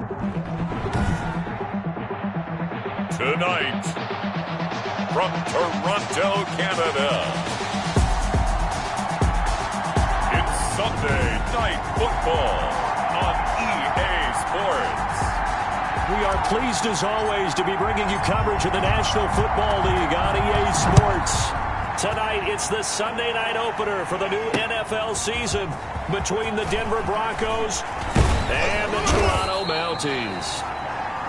Tonight, from Toronto, Canada, it's Sunday Night Football on EA Sports. We are pleased, as always, to be bringing you coverage of the National Football League on EA Sports. Tonight, it's the Sunday night opener for the new NFL season between the Denver Broncos and the Toronto Mounties.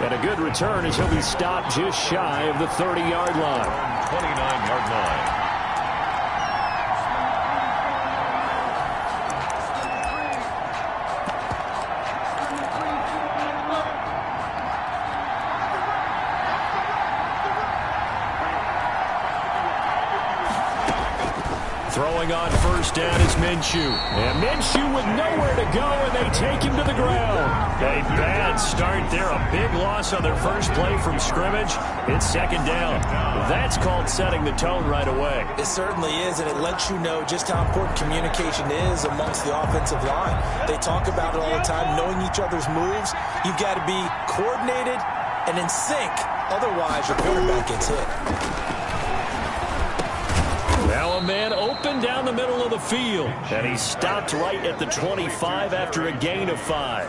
And a good return as he'll be stopped just shy of the 30-yard line. 29-yard line. Throwing on first down is Minshew. And Minshew with nowhere to go, and they take him to the ground. A bad start there. A big loss on their first play from scrimmage. It's second down. That's called setting the tone right away. It certainly is, and it lets you know just how important communication is amongst the offensive line. They talk about it all the time, knowing each other's moves. You've got to be coordinated and in sync. Otherwise, your quarterback gets hit. Now a man open down the middle of the field. And he stopped right at the 25 after a gain of 5.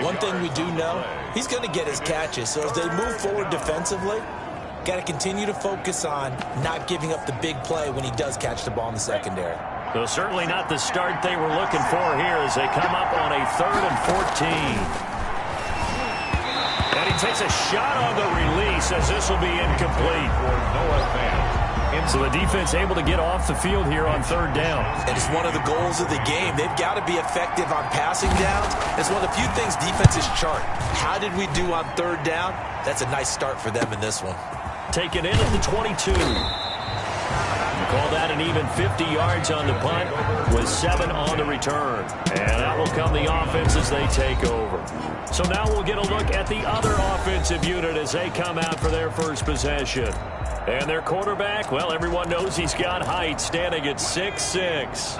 One thing we do know, he's going to get his catches. So as they move forward defensively, got to continue to focus on not giving up the big play when he does catch the ball in the secondary. So certainly not the start they were looking for here as they come up on a 3rd and 14. And he takes a shot on the release as this will be incomplete. For Nola fans. So the defense able to get off the field here on 3rd down. And it's one of the goals of the game. They've got to be effective on passing downs. It's one of the few things defenses chart. How did we do on 3rd down? That's a nice start for them in this one. Taken in at the 22. Call that an even 50 yards on the punt with 7 on the return. And out will come the offense as they take over. So now we'll get a look at the other offensive unit as they come out for their first possession. And their quarterback, well, everyone knows he's got height, standing at 6'6".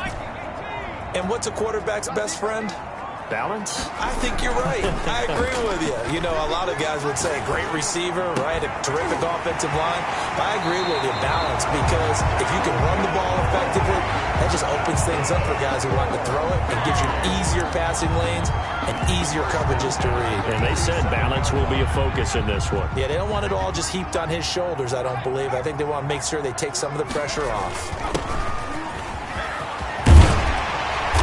And what's a quarterback's best friend? Balance? I think you're right. I agree with you. You know, a lot of guys would say great receiver, right? A terrific offensive line. But I agree with you, balance, because if you can run the ball effectively, that just opens things up for guys who want to throw it and gives you easier passing lanes and easier coverages to read. And they said balance will be a focus in this one. Yeah, they don't want it all just heaped on his shoulders, I don't believe. I think they want to make sure they take some of the pressure off.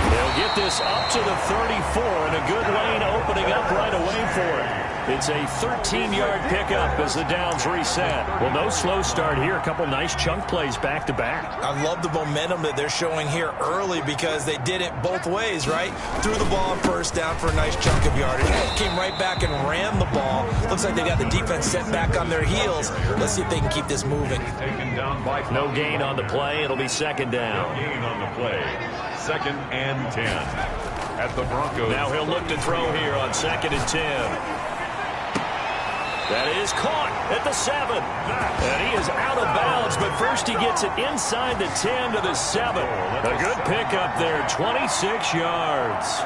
They'll get this up to the 34, and a good lane opening up right away for it. It's a 13-yard pickup as the downs reset. Well, no slow start here. A couple nice chunk plays back-to-back. I love the momentum that they're showing here early because they did it both ways, right? Threw the ball on first down for a nice chunk of yardage. Came right back and ran the ball. Looks like they got the defense set back on their heels. Let's see if they can keep this moving. No gain on the play. It'll be second down. No gain on the play. 2nd and 10 at the Broncos. Now he'll look to throw here on 2nd and 10. That is caught at the 7. And he is out of bounds, but first he gets it inside the 10 to the 7. A good pickup there, 26 yards.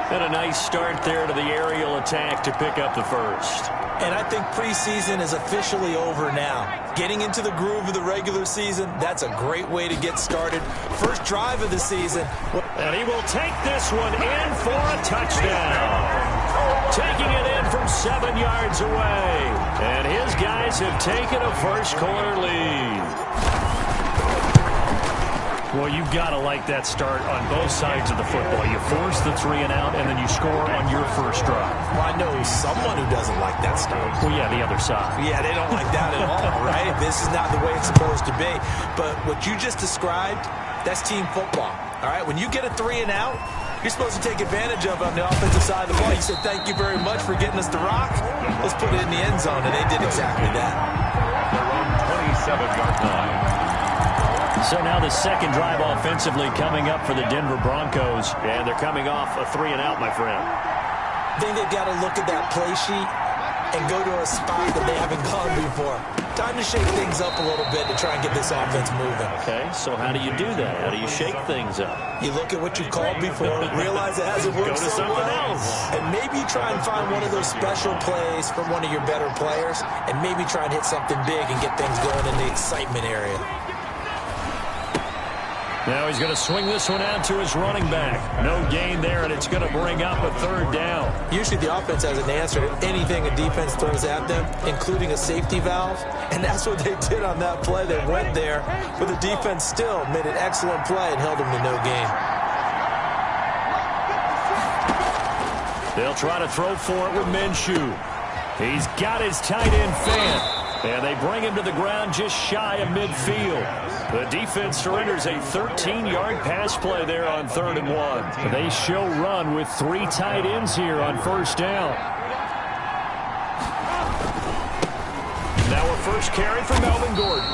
And a nice start there to the aerial attack to pick up the first. And I think preseason is officially over now. Getting into the groove of the regular season, that's a great way to get started. First drive of the season. And he will take this one in for a touchdown. Taking it in from 7 yards away. And his guys have taken a first-quarter lead. Well, you've got to like that start on both sides of the football. You force the 3 and out, and then you score on your first drive. Well, I know someone who doesn't like that start. Well, yeah, the other side. Yeah, they don't like that at all, right? This is not the way it's supposed to be. But what you just described, that's team football, all right? When you get a 3 and out, you're supposed to take advantage of it on the offensive side of the ball. You said, thank you very much for getting us the rock. Let's put it in the end zone, and they did exactly that. They're on 27-yard line. So now the second drive offensively coming up for the Denver Broncos. And they're coming off a 3 and out, my friend. I think they've got to look at that play sheet and go to a spot that they haven't gone before. Time to shake things up a little bit to try and get this offense moving. Okay, so how do you do that? How do you shake things up? You look at what you've called before, realize it hasn't worked Go to so something well, else. and maybe try and find one of those special plays from one of your better players, and maybe try and hit something big and get things going in the excitement area. Now he's going to swing this one out to his running back. No gain there, and it's going to bring up a third down. Usually the offense has an answer to anything a defense throws at them, including a safety valve, and that's what they did on that play. They went there, but the defense still made an excellent play and held them to no gain. They'll try to throw for it with Minshew. He's got his tight end Fant, and they bring him to the ground just shy of midfield. The defense surrenders a 13-yard pass play there on 3rd and 1. They show run with 3 tight ends here on 1st down. Now a first carry for Melvin Gordon.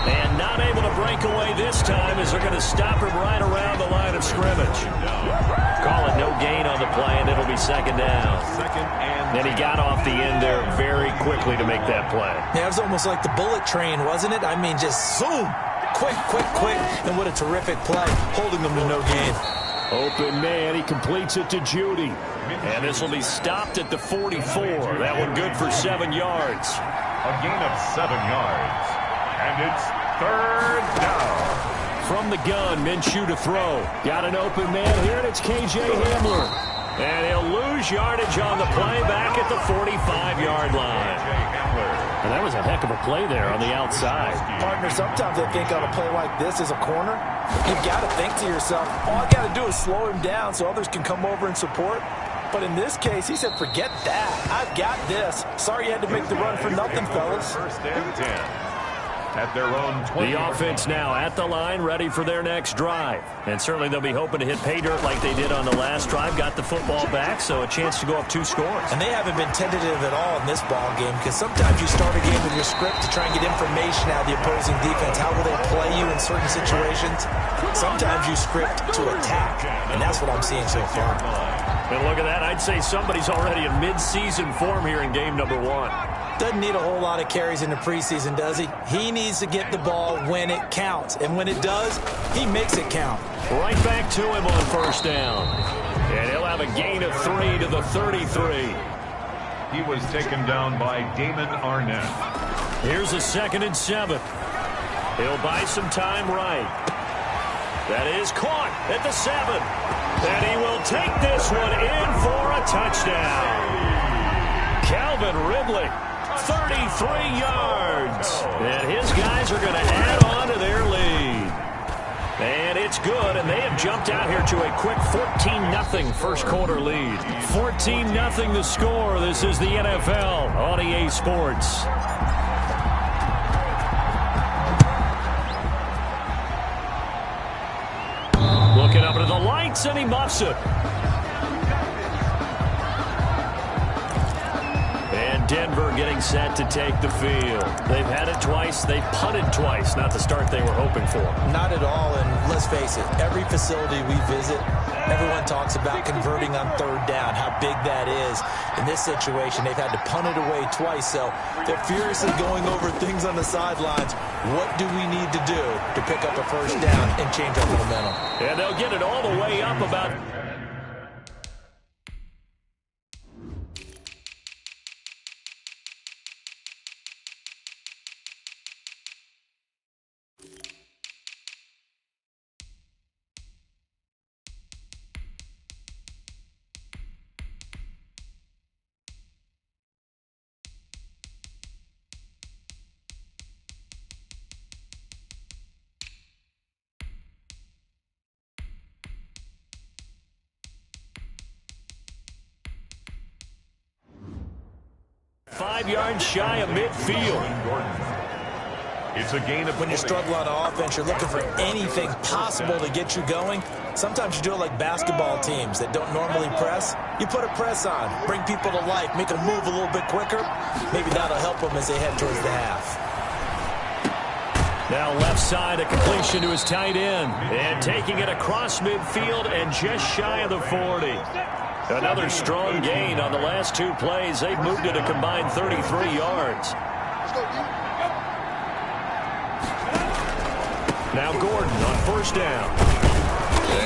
And not able to break away this time as they're going to stop him right around the line of scrimmage. Call it no gain on the play, and it'll be 2nd down. Then he got off the end there very quickly to make that play. Yeah, it was almost like the bullet train, wasn't it? I mean, just zoom. Quick, quick, quick, and what a terrific play, holding them to no gain. Open man, he completes it to Judy. And this will be stopped at the 44. That one good for 7 yards. A gain of 7 yards. And it's 3rd down. From the gun, Minshew to throw. Got an open man here, and it's K.J. Hamler. And he'll lose yardage on the play back at the 45-yard line. And that was a heck of a play there on the outside. Partner, sometimes I think on a play like this as a corner, you've got to think to yourself, all I got to do is slow him down so others can come over and support. But in this case, he said, forget that. I've got this. Sorry you had to make the run for nothing, fellas. 1st and 10. At their own 20. The offense now at the line, ready for their next drive. And certainly they'll be hoping to hit pay dirt like they did on the last drive. Got the football back, so a chance to go up 2 scores. And they haven't been tentative at all in this ball game, because sometimes you start a game with your script to try and get information out of the opposing defense. How will they play you in certain situations? Sometimes you script to attack, and that's what I'm seeing so far. And look at that. I'd say somebody's already in mid-season form here in game number 1. Doesn't need a whole lot of carries in the preseason, does he? He needs to get the ball when it counts. And when it does, he makes it count. Right back to him on 1st down. And he'll have a gain of 3 to the 33. He was taken down by Damon Arnett. Here's a 2nd and 7. He'll buy some time right. That is caught at the 7. And he will take this one in for a touchdown. Calvin Ridley. 33 yards. And his guys are going to add on to their lead. And it's good, and they have jumped out here to a quick 14-0 first quarter lead. 14-0 the score. This is the NFL on EA Sports. Looking up into the lights, and he muffs it. Denver getting set to take the field. They've had it twice. They've punted twice. Not the start they were hoping for. Not at all, and let's face it, every facility we visit, everyone talks about converting on 3rd down, how big that is. In this situation, they've had to punt it away twice, so they're furiously going over things on the sidelines. What do we need to do to pick up a 1st down and change our momentum? And they'll get it all the way up about... ...5 yards shy of midfield. It's a gain of... When you're struggling on offense, you're looking for anything possible to get you going. Sometimes you do it like basketball teams that don't normally press. You put a press on, bring people to life, make them move a little bit quicker. Maybe that'll help them as they head towards the half. Now left side, a completion to his tight end. And taking it across midfield and just shy of the 40. Another strong gain on the last 2 plays. They've moved it a combined 33 yards. Now Gordon on first down.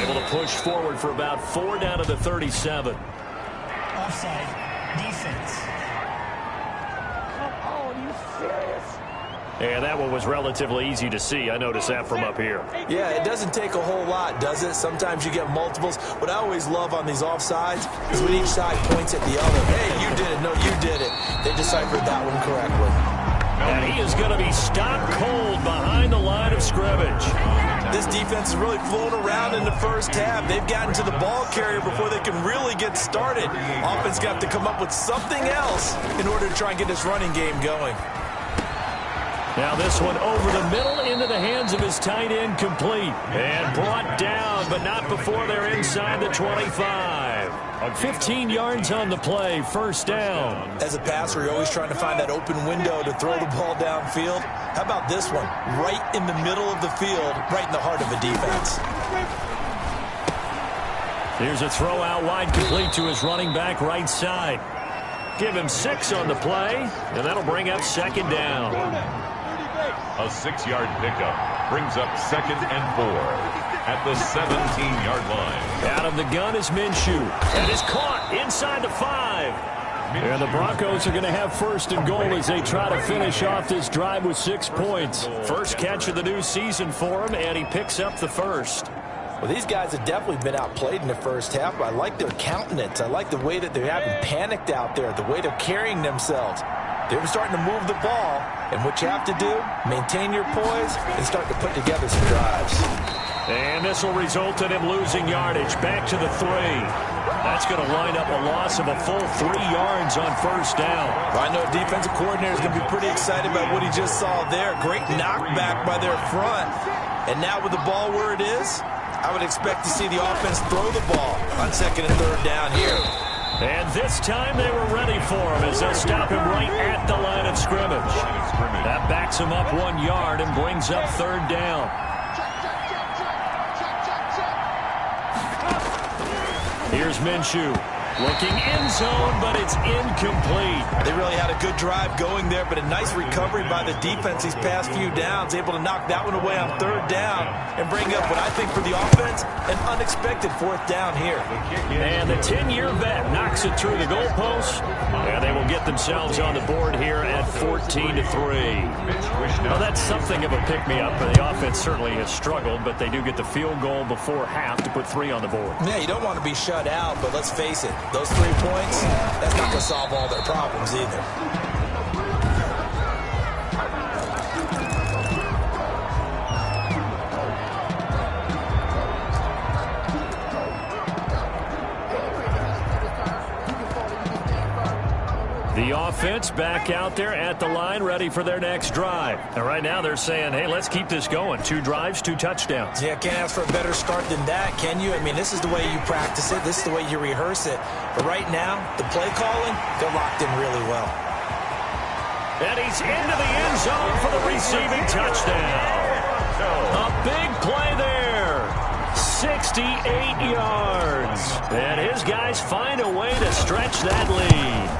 Able to push forward for about 4 down to the 37. Offside. Defense. Come on, you serious? And that one was relatively easy to see. I noticed that from up here. Yeah, it doesn't take a whole lot, does it? Sometimes you get multiples. What I always love on these offsides is when each side points at the other. Hey, you did it. No, you did it. They deciphered that one correctly. And he is going to be stopped cold behind the line of scrimmage. This defense is really flown around in the first half. They've gotten to the ball carrier before they can really get started. Offense got to come up with something else in order to try and get this running game going. Now this one over the middle into the hands of his tight end, complete. And brought down, but not before they're inside the 25. 15 yards on the play, first down. As a passer, you're always trying to find that open window to throw the ball downfield. How about this one? Right in the middle of the field, right in the heart of the defense. Here's a throw out wide, complete to his running back right side. Give him 6 on the play, and that'll bring up second down. A 6-yard pickup brings up 2nd and 4 at the 17-yard line. Out of the gun is Minshew. And is caught inside the 5. And the Broncos are going to have first and goal as they try to finish off this drive with 6 points. First catch of the new season for him, and he picks up the first. Well, these guys have definitely been outplayed in the first half, but I like their countenance. I like the way that they haven't panicked out there, the way they're carrying themselves. They're starting to move the ball, and what you have to do, maintain your poise and start to put together some drives. And this will result in him losing yardage back to the 3. That's going to wind up a loss of a full 3 yards on first down. Well, I know defensive coordinator is going to be pretty excited about what he just saw there. Great knockback by their front. And now with the ball where it is, I would expect to see the offense throw the ball on 2nd and 3rd down here. And this time they were ready for him as they'll stop him right at the line of scrimmage. That backs him up 1 yard and brings up 3rd down. Here's Minshew. Looking end zone, but it's incomplete. They really had a good drive going there, but a nice recovery by the defense these past few downs. Able to knock that one away on 3rd down and bring up what I think for the offense, an unexpected 4th down here. And the 10-year vet knocks it through the goalpost, and they will get themselves on the board here at 14-3. Well, that's something of a pick-me-up. The offense certainly has struggled, but they do get the field goal before half to put 3 on the board. Yeah, you don't want to be shut out, but let's face it, those 3 points, that's not going to solve all their problems either. The offense back out there at the line, ready for their next drive. And right now they're saying, hey, let's keep this going. 2 drives, 2 touchdowns. Yeah, can't ask for a better start than that, can you? I mean, this is the way you practice it. This is the way you rehearse it. But right now, the play calling, they're locked in really well. And he's into the end zone for the receiving touchdown. A big play there. 68 yards. And his guys find a way to stretch that lead.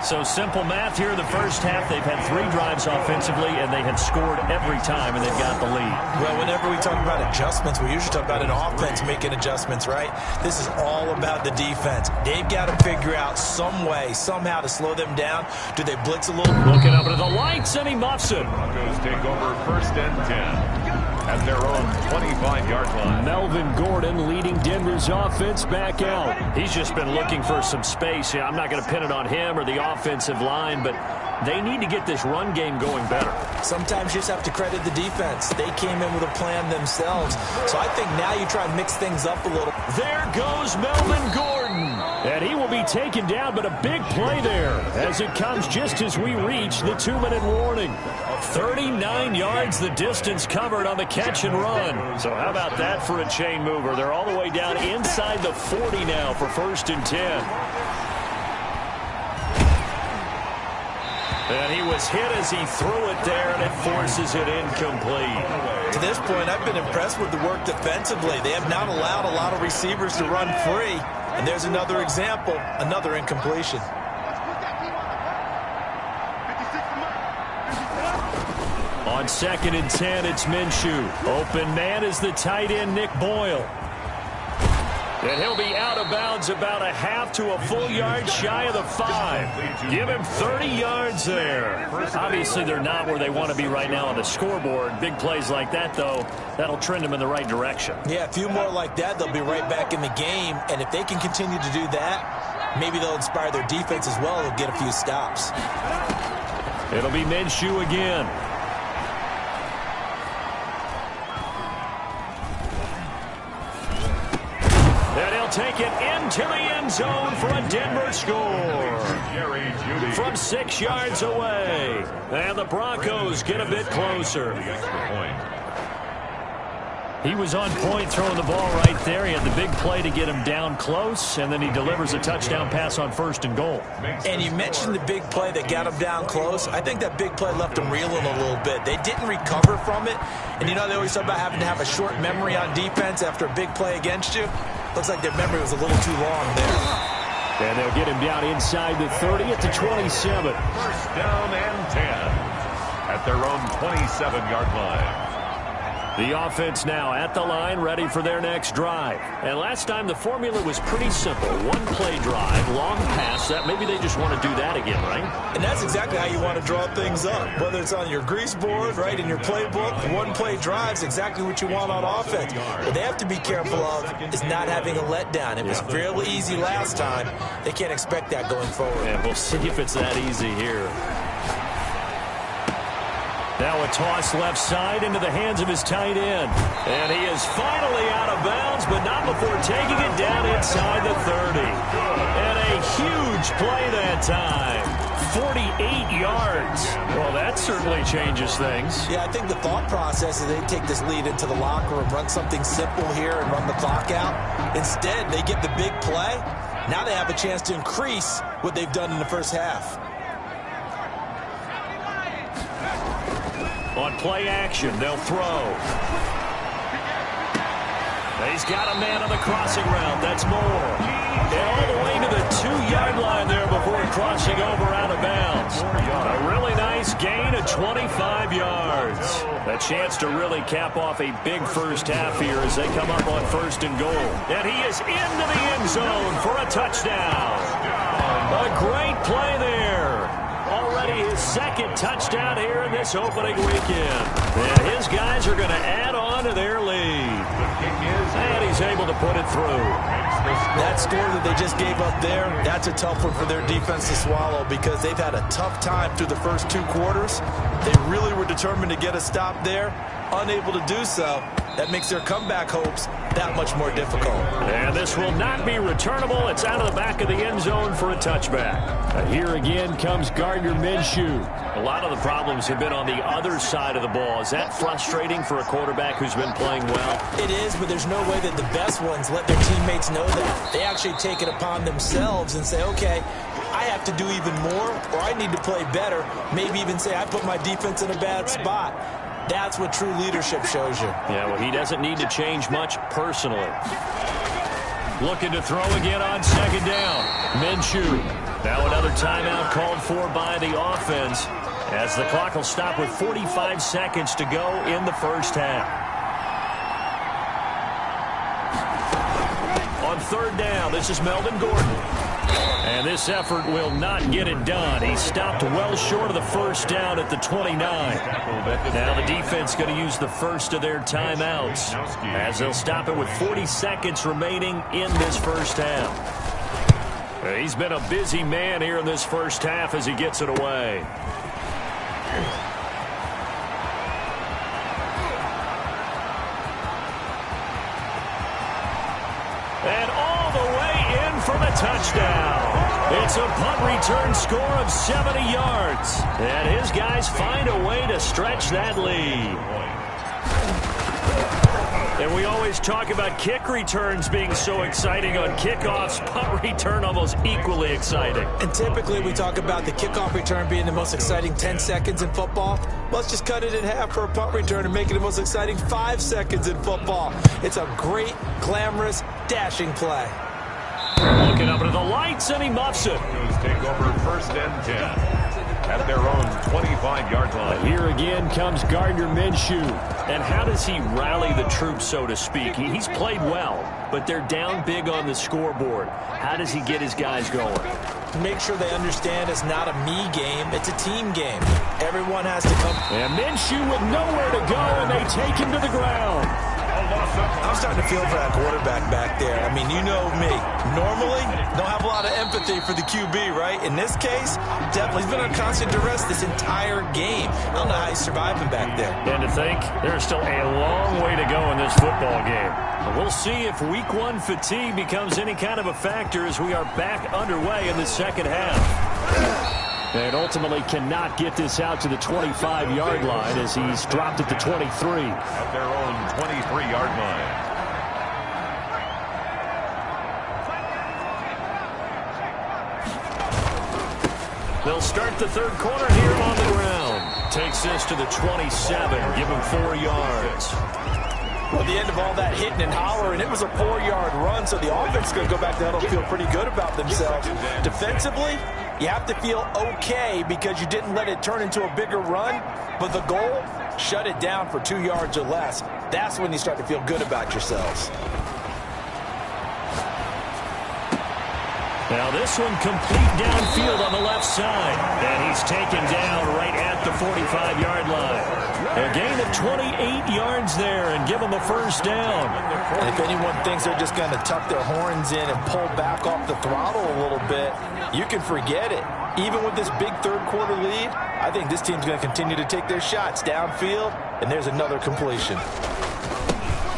So simple math here in the first half. They've had 3 drives offensively, and they had scored every time, and they've got the lead. Well, whenever we talk about adjustments, we usually talk about an offense making adjustments, right? This is all about the defense. They've got to figure out some way, somehow to slow them down. Do they blitz a little? Looking up into the lights, and he muffs it. Broncos take over 1st and 10 at their own 25-yard line. Melvin Gordon leading Denver's offense back out. He's just been looking for some space. I'm not going to pin it on him or the offensive line, but they need to get this run game going better. Sometimes you just have to credit the defense. They came in with a plan themselves. So I think now you try and mix things up a little. There goes Melvin Gordon. And he will be taken down, but a big play there as it comes just as we reach the 2-minute warning. 39 yards the distance covered on the catch and run. So how about that for a chain mover? They're all the way down inside the 40 now for 1st and 10. And he was hit as he threw it there, and it forces it incomplete. To this point, I've been impressed with the work defensively. They have not allowed a lot of receivers to run free. And there's another example, another incompletion. On 2nd and 10, it's Minshew. Open man is the tight end, Nick Boyle. And he'll be out of bounds about a half to a full yard shy of the 5. Give him 30 yards there. Obviously, they're not where they want to be right now on the scoreboard. Big plays like that, though, that'll trend them in the right direction. Yeah, a few more like that, they'll be right back in the game. And if they can continue to do that, maybe they'll inspire their defense as well. They'll get a few stops. It'll be Minshew again. Take it into the end zone for a Denver score from 6 yards away. And the Broncos get a bit closer. He was on point throwing the ball right there. He had the big play to get him down close, and then he delivers a touchdown pass on 1st and goal. And you mentioned the big play that got him down close. I think that big play left him reeling a little bit. They didn't recover from it. And, you know, they always talk about having to have a short memory on defense after a big play against you. Looks like their memory was a little too long there. And they'll get him down inside the 30 at the 27. 1st down and 10 at their own 27-yard line. The offense now at the line, ready for their next drive. And last time the formula was pretty simple. One play drive, long pass. That maybe they just want to do that again, right? And that's exactly how you want to draw things up. Whether it's on your grease board, right, in your playbook, one play drive's exactly what you want on offense. What they have to be careful of is not having a letdown. It was fairly easy last time. They can't expect that going forward. And we'll see if it's that easy here. Now a toss left side into the hands of his tight end. And he is finally out of bounds, but not before taking it down inside the 30. And a huge play that time. 48 yards. Well, that certainly changes things. Yeah, I think the thought process is they take this lead into the locker room, run something simple here and run the clock out. Instead, they get the big play. Now they have a chance to increase what they've done in the first half. On play action, they'll throw. He's got a man on the crossing route. That's Moore. And all the way to the 2-yard line there before crossing over out of bounds. A really nice gain of 25 yards. A chance to really cap off a big first half here as they come up on 1st and goal. And he is into the end zone for a touchdown. A great play there. Already his 2nd touchdown here in this opening weekend. And his guys are going to add on to their lead. And he's able to put it through. That score that they just gave up there, that's a tough one for their defense to swallow because they've had a tough time through the first 2 quarters. They really were determined to get a stop there. Unable to do so. That makes their comeback hopes that much more difficult. And this will not be returnable. It's out of the back of the end zone for a touchback. Here again comes Gardner Minshew. A lot of the problems have been on the other side of the ball. Is that frustrating for a quarterback who's been playing well? It is, but there's no way that the best ones let their teammates know that. They actually take it upon themselves and say, okay, I have to do even more, or I need to play better. Maybe even say I put my defense in a bad spot. That's what true leadership shows you. Yeah, well, he doesn't need to change much personally. Looking to throw again on 2nd down. Minshew. Now another timeout called for by the offense as the clock will stop with 45 seconds to go in the first half. On 3rd down, this is Melvin Gordon. And this effort will not get it done. He stopped well short of the 1st down at the 29. Now the defense going to use the first of their timeouts as they'll stop it with 40 seconds remaining in this first half. He's been a busy man here in this first half as he gets it away. And all the way in for the touchdown. It's a punt return score of 70 yards. And his guys find a way to stretch that lead. And we always talk about kick returns being so exciting on kickoffs. Punt return almost equally exciting. And typically we talk about the kickoff return being the most exciting 10 seconds in football. Let's just cut it in half for a punt return and make it the most exciting 5 seconds in football. It's a great, glamorous, dashing play. Looking up into the lights, and he muffs it. Take over first and 10 at their own 25-yard line. Here again comes Gardner Minshew. And how does he rally the troops, so to speak? He's played well, but they're down big on the scoreboard. How does he get his guys going? Make sure they understand it's not a me game, it's a team game. Everyone has to come. And Minshew with nowhere to go, and they take him to the ground. I'm starting to feel for that quarterback back there. I mean, you know me. Normally, don't have a lot of empathy for the QB, right? In this case, definitely. He's been on constant duress this entire game. I don't know how he's surviving back there. And to think, there's still a long way to go in this football game. But we'll see if Week 1 fatigue becomes any kind of a factor as we are back underway in the second half. And ultimately cannot get this out to the 25-yard line as he's dropped at the 23. At their own 23-yard line. They'll start the third quarter here on the ground. Takes this to the 27, give him 4 yards. Well, the end of all that hitting and hollering, it was a 4-yard run, so the offense is going to go back to huddle, feel pretty good about themselves. Defensively, you have to feel okay because you didn't let it turn into a bigger run, but the goal, shut it down for 2 yards or less. That's when you start to feel good about yourselves. Now this one complete downfield on the left side. And he's taken down right at the 45-yard line. A gain of 28 yards there and give them a first down. And if anyone thinks they're just going to tuck their horns in and pull back off the throttle a little bit, you can forget it. Even with this big third quarter lead, I think this team's going to continue to take their shots downfield, and there's another completion.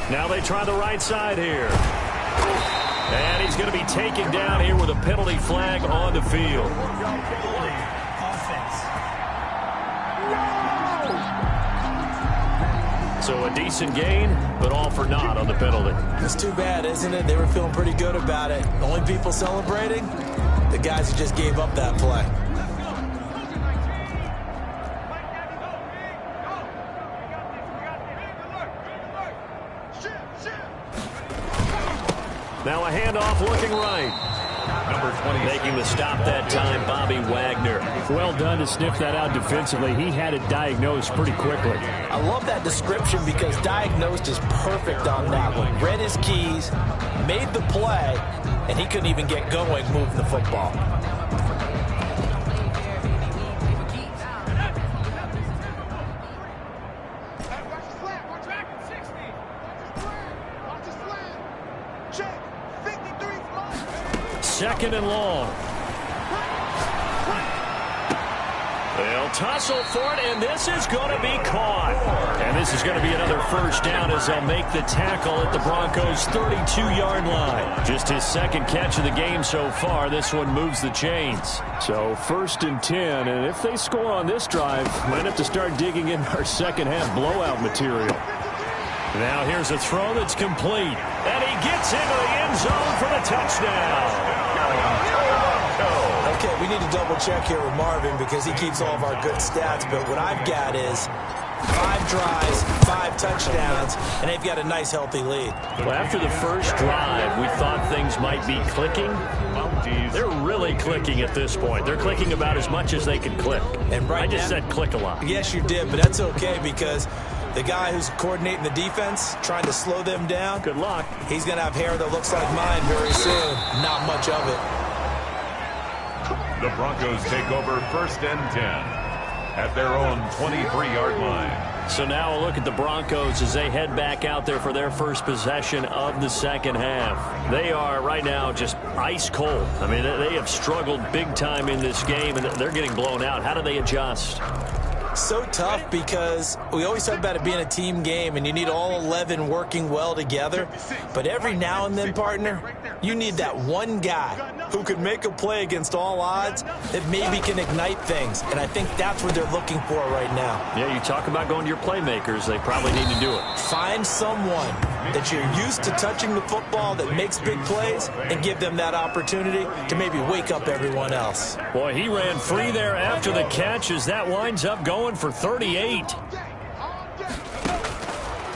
Now they try the right side here. And he's going to be taken down here with a penalty flag on the field. So a decent gain, but all for naught on the penalty. It's too bad, isn't it? They were feeling pretty good about it. The only people celebrating? The guys who just gave up that play. Now a handoff looking right. Number 20. Making the stop that time, Bobby Wagner. Well done to sniff that out defensively. He had it diagnosed pretty quickly. I love that description because diagnosed is perfect on that one. Read his keys, made the play, and he couldn't even get going moving the football. Second and long. They'll tussle for it, and this is going to be caught. And this is going to be another first down as they'll make the tackle at the Broncos' 32-yard line. Just his second catch of the game so far. This one moves the chains. So first and 10, and if they score on this drive, might have to start digging in our second-half blowout material. Now here's a throw that's complete. And he gets into the end zone for the touchdown. Okay, we need to double check here with Marvin because he keeps all of our good stats, but what I've got is 5 drives, 5 touchdowns, and they've got a nice healthy lead. Well, after the first drive, we thought things might be clicking. They're really clicking at this point. They're clicking about as much as they can click. And I just said click a lot. Yes, you did, but that's okay because the guy who's coordinating the defense, trying to slow them down, good luck. He's going to have hair that looks like mine very soon. Not much of it. The Broncos take over first and 10 at their own 23-yard line. So now a look at the Broncos as they head back out there for their first possession of the second half. They are right now just ice cold. I mean, they have struggled big time in this game, and they're getting blown out. How do they adjust? So tough because we always talk about it being a team game and you need all 11 working well together. But every now and then, partner, you need that one guy who can make a play against all odds that maybe can ignite things. And I think that's what they're looking for right now. Yeah, you talk about going to your playmakers. They probably need to do it. Find someone that you're used to touching the football, that makes big plays, and give them that opportunity to maybe wake up everyone else. Boy, he ran free there after the catch as that winds up going for 38.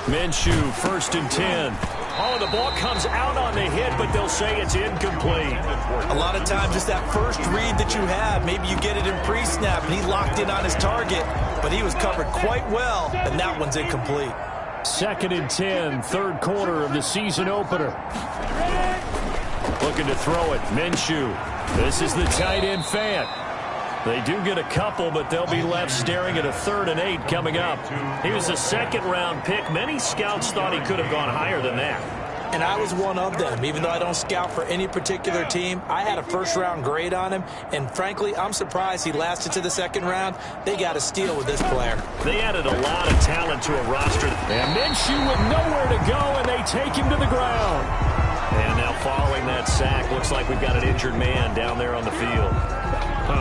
Minshew, 1st and 10. Oh, the ball comes out on the hit, but they'll say it's incomplete. A lot of times it's that first read that you have. Maybe you get it in pre-snap, and he locked in on his target, but he was covered quite well, and that one's incomplete. 2nd and 10, 3rd quarter of the season opener. Looking to throw it, Minshew. This is the tight end fan. They do get a couple, but they'll be left staring at a 3rd and 8 coming up. He was a 2nd-round pick. Many scouts thought he could have gone higher than that. And I was one of them. Even though I don't scout for any particular team, I had a 1st-round grade on him. And frankly, I'm surprised he lasted to the 2nd round. They got a steal with this player. They added a lot of talent to a roster. And Minshew with nowhere to go, and they take him to the ground. And now following that sack, looks like we've got an injured man down there on the field.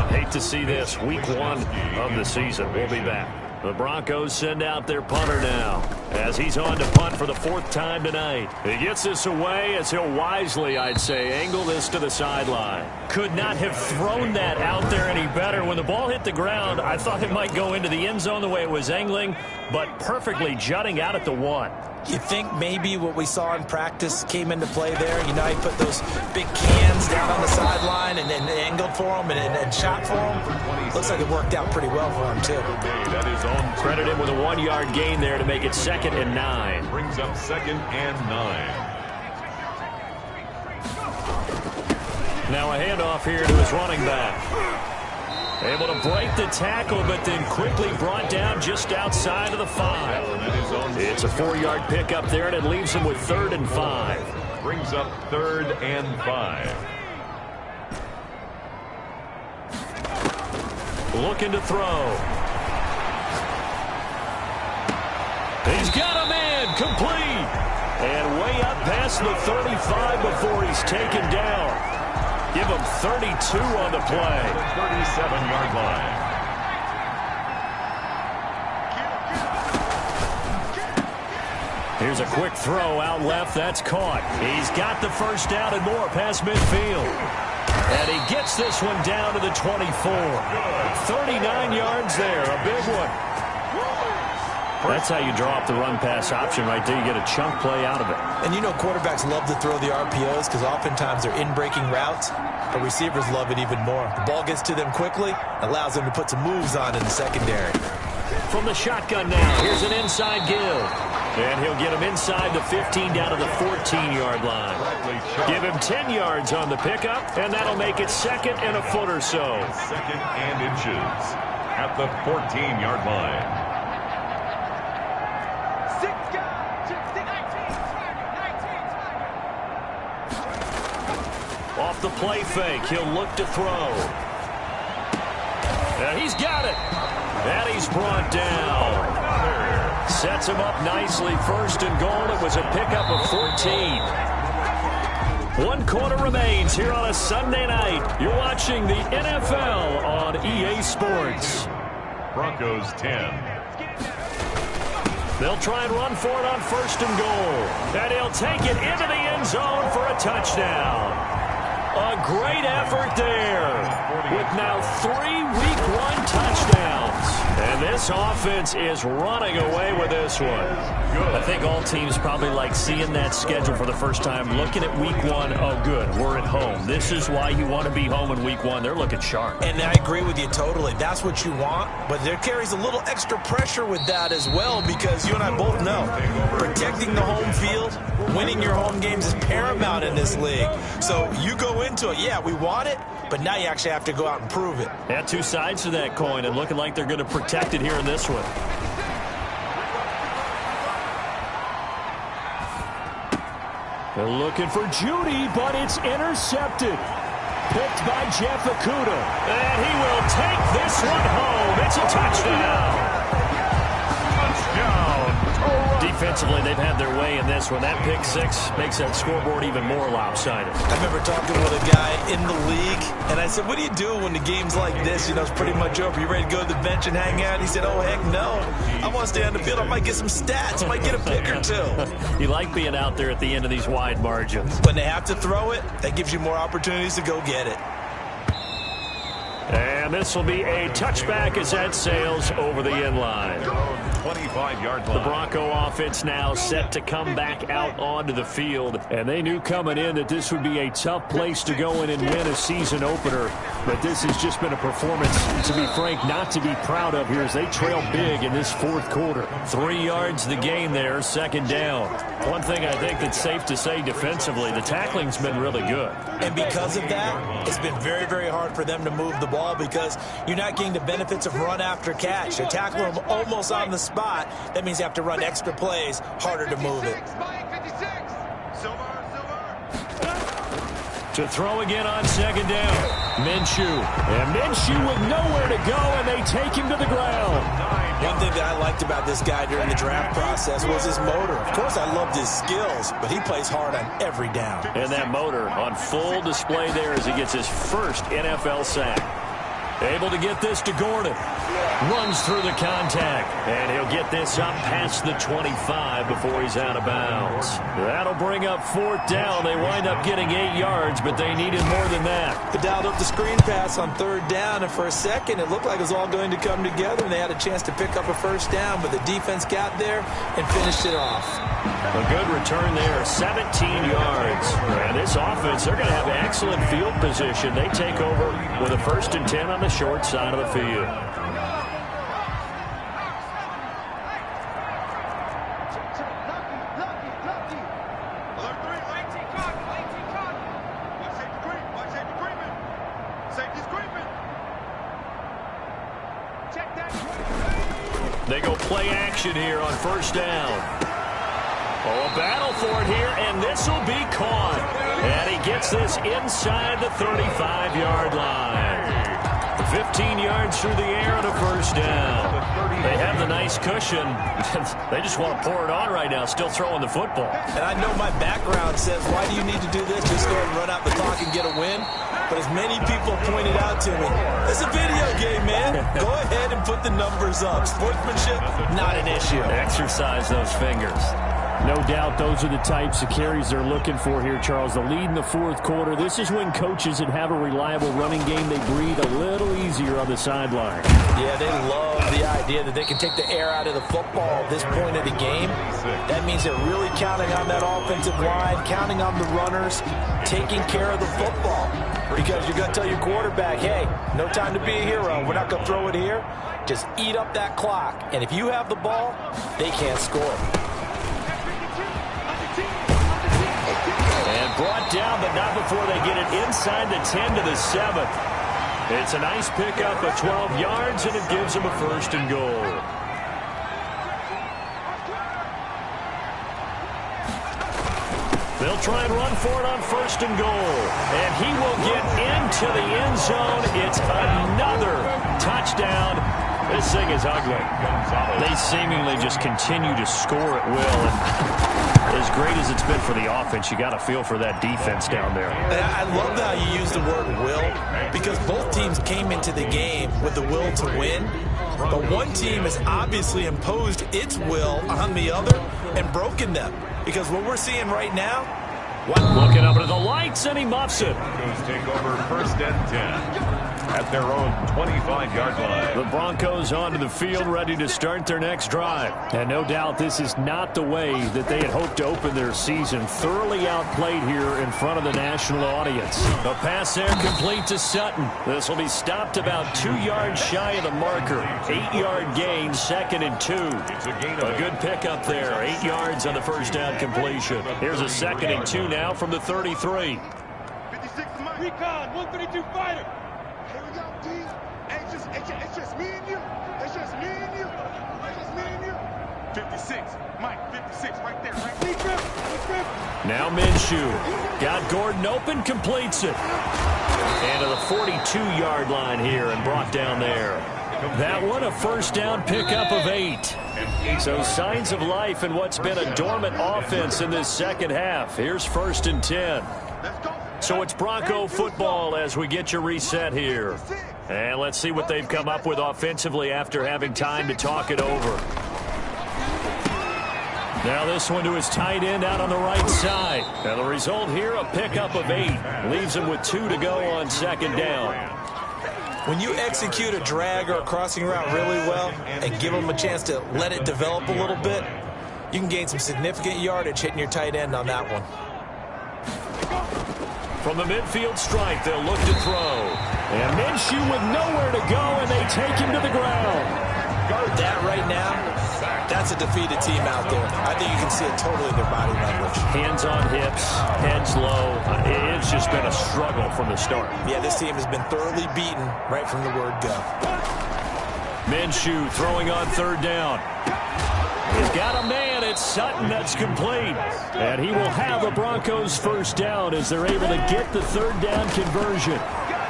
Hate to see this. Week 1 of the season. We'll be back. The Broncos send out their punter now as he's on to punt for the 4th time tonight. He gets this away as he'll wisely, I'd say, angle this to the sideline. Could not have thrown that out there any better. When the ball hit the ground, I thought it might go into the end zone the way it was angling, but perfectly jutting out at the 1. You think maybe what we saw in practice came into play there? You know, he put those big cans down on the sideline and angled for him and shot for him. Looks like it worked out pretty well for him, too. Credit him with a 1-yard gain there to make it 2nd and 9. Brings up 2nd and 9. Now a handoff here to his running back. Able to break the tackle, but then quickly brought down just outside of the 5. It's a 4-yard pickup there, and it leaves him with 3rd and 5. Brings up 3rd and 5. Looking to throw. He's got a man, complete. And way up past the 35 before he's taken down. Give him 32 on the play. 37-yard line. Here's a quick throw out left. That's caught. He's got the 1st down and more past midfield. And he gets this one down to the 24. 39 yards there. A big one. That's how you draw up the run-pass option right there. You get a chunk play out of it. And you know quarterbacks love to throw the RPOs because oftentimes they're in-breaking routes, but receivers love it even more. The ball gets to them quickly, allows them to put some moves on in the secondary. From the shotgun now, here's an inside give. And he'll get him inside the 15 down to the 14-yard line. Give him 10 yards on the pickup, and that'll make it 2nd and a foot or so. 2nd and inches at the 14-yard line. Off the play fake, he'll look to throw. And he's got it. And he's brought down. Sets him up nicely. 1st and goal. It was a pickup of 14. 1 quarter remains here on a Sunday night. You're watching the NFL on EA Sports. Broncos 10. They'll try and run for it on 1st and goal. And he'll take it into the end zone for a touchdown. A great effort there with now 3 Week 1 touchdowns. And this offense is running away with this one. I think all teams probably like seeing that schedule for the first time, looking at Week 1. Oh, good, we're at home. This is why you want to be home in Week 1. They're looking sharp. And I agree with you totally. That's what you want, but there carries a little extra pressure with that as well because you and I both know protecting the home field, winning your home games is paramount in this league. So you go into it, yeah, we want it, but now you actually have to go out and prove it. Yeah, 2 sides to that coin, and looking like they're going to protect it here in this one. They're looking for Judy, but it's intercepted. Picked by Jeff Okudah. And he will take this one home. It's a touchdown. Touchdown, Toronto. Defensively, they've had their way in this one. That pick six makes that scoreboard even more lopsided. I remember talking with a guy in the league, and I said, what do you do when the game's like this? You know, it's pretty much over. You ready to go to the bench and hang out? He said, oh, heck no. I want to stay on the field. I might get some stats. I might get a pick or two. You like being out there at the end of these wide margins. When they have to throw it, that gives you more opportunities to go get it. And this will be a touchback as that sails over the end line. 25-yard line. The Bronco offense now set to come back out onto the field. And they knew coming in that this would be a tough place to go in and win a season opener. But this has just been a performance, to be frank, not to be proud of here as they trail big in this fourth quarter. 3 yards the gain there, second down. One thing I think that's safe to say defensively, the tackling's been really good. And because of that, it's been very, very hard for them to move the ball because you're not getting the benefits of run after catch. They tackle them almost on the spot. That means you have to run extra plays, harder to move it. To throw again on second down. Minshew. And Minshew with nowhere to go, and they take him to the ground. One thing that I liked about this guy during the draft process was his motor. Of course, I loved his skills, but he plays hard on every down. And that motor on full display there as he gets his first NFL sack. Able to get this to Gordon. Runs through the contact. And he'll get this up past the 25 before he's out of bounds. That'll bring up fourth down. They wind up getting 8 yards, but they needed more than that. They dialed up the screen pass on third down, and for a second it looked like it was all going to come together, and they had a chance to pick up a first down, but the defense got there and finished it off. A good return there, 17 yards. And this offense, they're going to have excellent field position. They take over with a 1st and 10 on the short side of the field. They go play action here on first down. Oh, a battle for it here, and this will be caught. And he gets this inside the 35-yard line. 15 yards through the air and a first down. They have the nice cushion. They just want to pour it on right now, still throwing the football. And I know my background says, why do you need to do this? Just go and run out the clock and get a win. But as many people pointed out to me, it's a video game, man. Go ahead and put the numbers up. Sportsmanship, not an issue. Exercise those fingers. No doubt those are the types of carries they're looking for here, Charles. The lead in the fourth quarter. This is when coaches that have a reliable running game, they breathe a little easier on the sideline. Yeah, they love the idea that they can take the air out of the football at this point of the game. That means they're really counting on that offensive line, counting on the runners, taking care of the football. Because you're going to tell your quarterback, hey, no time to be a hero. We're not going to throw it here. Just eat up that clock. And if you have the ball, they can't score. Brought down, but not before they get it inside the 10 to the 7. It's a nice pickup of 12 yards, and it gives them a 1st and goal. They'll try and run for it on 1st and goal. And he will get into the end zone. It's another touchdown. This thing is ugly. They seemingly just continue to score at will. And as great as it's been for the offense, you got to feel for that defense down there. I love how you use the word will, because both teams came into the game with the will to win. But one team has obviously imposed its will on the other and broken them. Because what we're seeing right now, looking up into the lights, and he muffs it. Broncos take over 1st and 10 at their own 25-yard line. The Broncos onto the field, ready to start their next drive. And no doubt this is not the way that they had hoped to open their season. Thoroughly outplayed here in front of the national audience. A pass there complete to Sutton. This will be stopped about 2 yards shy of the marker. 8-yard gain, 2nd and 2. A good pickup there. 8 yards on the first down completion. Here's a 2nd and 2 now from the 33. 56 Mike. Recon, 132 fighter. Here we go, D. It's just me and you. It's just me and you. It's just me and you. 56. Mike, 56 right there. Right there. Now Minshew. Got Gordon open, completes it. And to the 42-yard line here and brought down there. That one, a first down pickup of 8. So signs of life in what's been a dormant offense in this second half. Here's 1st and 10. So it's Bronco football as we get your reset here. And let's see what they've come up with offensively after having time to talk it over. Now this one to his tight end out on the right side. And the result here, a pickup of 8. Leaves him with 2 to go on 2nd down. When you execute a drag or a crossing route really well and give them a chance to let it develop a little bit, you can gain some significant yardage hitting your tight end on that one. From the midfield stripe, they'll look to throw. And Minshew with nowhere to go, and they take him to the ground. That right now, that's a defeated team out there. I think you can see it totally in their body language. Hands on hips, heads low. It's just been a struggle from the start. Yeah, this team has been thoroughly beaten right from the word go. Minshew throwing on 3rd down. He's got a man. It's Sutton that's complete. And he will have the Broncos' 1st down as they're able to get the 3rd down conversion.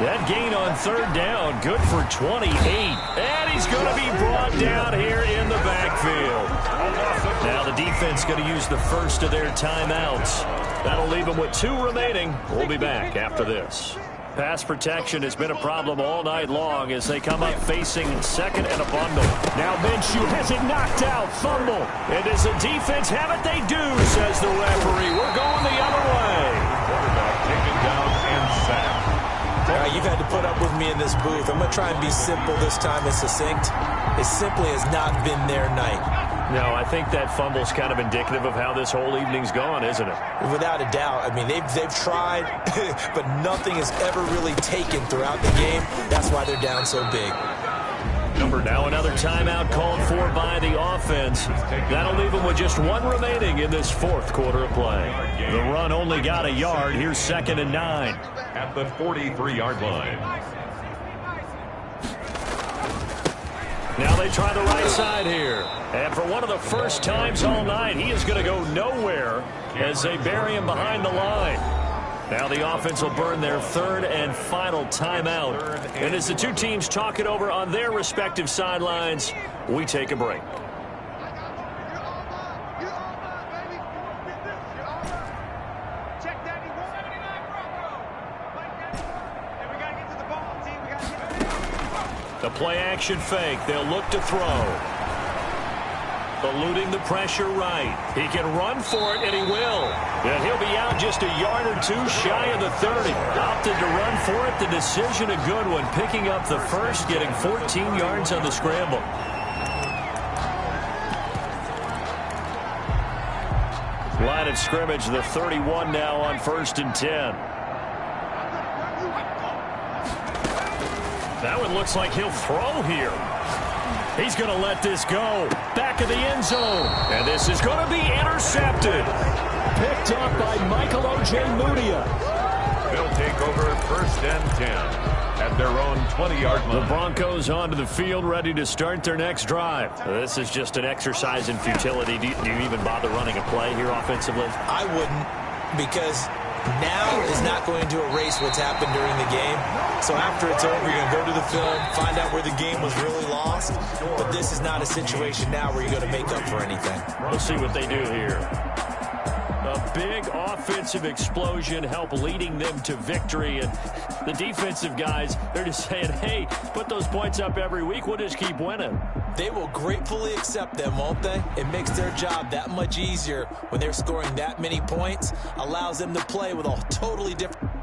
That gain on 3rd down, good for 28. And he's going to be brought down here in the backfield. Now the defense going to use the first of their timeouts. That'll leave them with 2 remaining. We'll be back after this. Pass protection has been a problem all night long as they come up facing 2nd and a bundle. Now Minshew has it knocked out. Fumble. And does the defense have it? They do, says the referee. We're going the other way. Quarterback taken down and sacked. All right, you've had to put up with me in this booth. I'm going to try and be simple this time and succinct. It simply has not been their night. No, I think that fumble's kind of indicative of how this whole evening's gone, isn't it? Without a doubt. I mean, they've tried, but nothing has ever really taken throughout the game. That's why they're down so big. Now another timeout called for by the offense. That'll leave them with just 1 remaining in this 4th quarter of play. The run only got a yard. Here's 2nd and 9. At the 43-yard line. Now they try the right side here. And for one of the first times all night, he is going to go nowhere as they bury him behind the line. Now the offense will burn their 3rd and final timeout. And as the 2 teams talk it over on their respective sidelines, we take a break. The play-action fake. They'll look to throw. Eluding the pressure right. He can run for it, and he will. And he'll be out just a yard or 2 shy of the 30. Opted to run for it. The decision a good one. Picking up the first, getting 14 yards on the scramble. Line of scrimmage, the 31 now on 1st and 10. That one looks like he'll throw here. He's going to let this go. Back of the end zone. And this is going to be intercepted. Picked up by Michael Ojemudia. They'll take over 1st and 10 at their own 20-yard line. The Broncos onto the field, ready to start their next drive. This is just an exercise in futility. Do you even bother running a play here offensively? I wouldn't, because now is not going to erase what's happened during the game. So after it's over, you're going to go to the film, find out where the game was really lost. But this is not a situation now where you're going to make up for anything. We'll see what they do here. A big offensive explosion help leading them to victory. And the defensive guys, they're just saying, hey, put those points up every week. We'll just keep winning. They will gratefully accept them, won't they? It makes their job that much easier when they're scoring that many points. Allows them to play with a totally different